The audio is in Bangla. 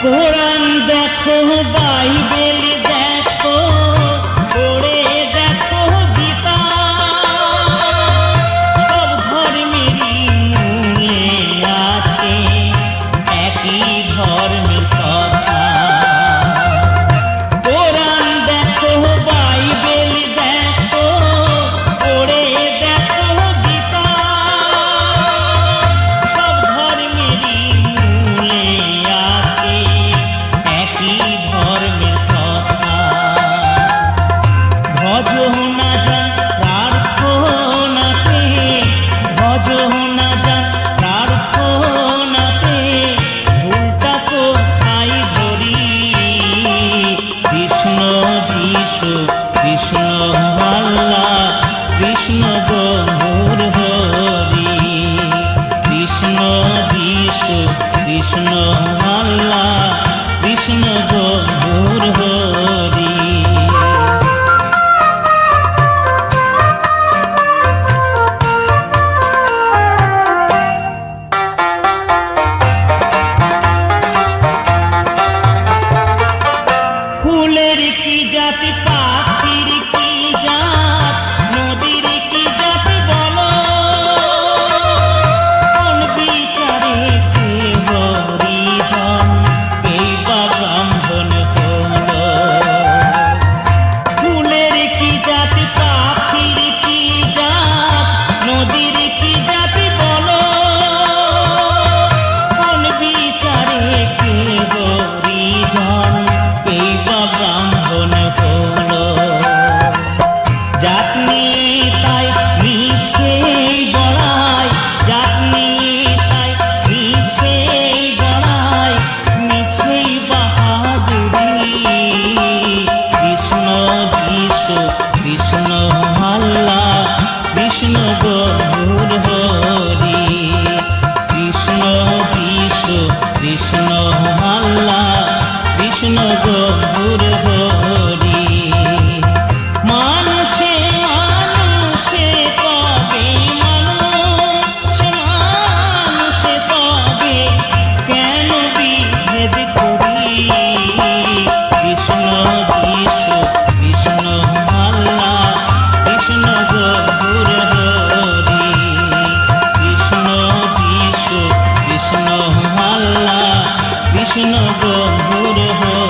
কোরআন দেখো, বাইবেল দেখো, পড়ে দেখো গীতা, সব ধর্মেরই মূলে আছে একই ধর্মের কথা। কোরআন দেখো, বাইবেল দেখো, পড়ে দেখো গীতা, সব ধর্মেরই মূলে আছে একই ধর্মের কথা। ভজ না যান প্রার্থনাতে, ভজ না যান প্রার্থনাতে, ভুলটা কোথায় ধরি? কৃষ্ণ যিশু কৃষ্ণ আল্লাহ, কৃষ্ণ গৌর হরি। কৃষ্ণ যিশু কৃষ্ণ আল্লাহ, কৃষ্ণ গৌর হরি। ফুলের কি জাতি, পাখির কি জাত, নদীর কি জাতি বলো? কোন বিচারে কে হরিজন, কে বা ব্রাহ্মণ হলো? ফুলের কি জাতি, পাখির কি জাত, নদীর কি জাতি বলো? কোন বিচারে কে হরিজন, কে বা ব্রাহ্মণ হলো? জাত নিয়ে তাই মিছে বড়াই, জাত নিয়ে তাই মিছে বড়াই, মিছেই বাহাদুরি। কৃষ্ণ যিশু কৃষ্ণ আল্লাহ, কৃষ্ণ গৌর হরি। কৃষ্ণ যিশু কৃষ্ণ আল্লাহ, কৃষ্ণ গৌর হরি। মানুষে মানুষে পাবে, মানুষে মানুষে পাবে, কেন বিভেদ করি? কৃষ্ণ যিশু কৃষ্ণ আল্লাহ, কৃষ্ণ গৌর হরি। কৃষ্ণ যিশু কৃষ্ণ আল্লাহ, কৃষ্ণ গৌর হরি।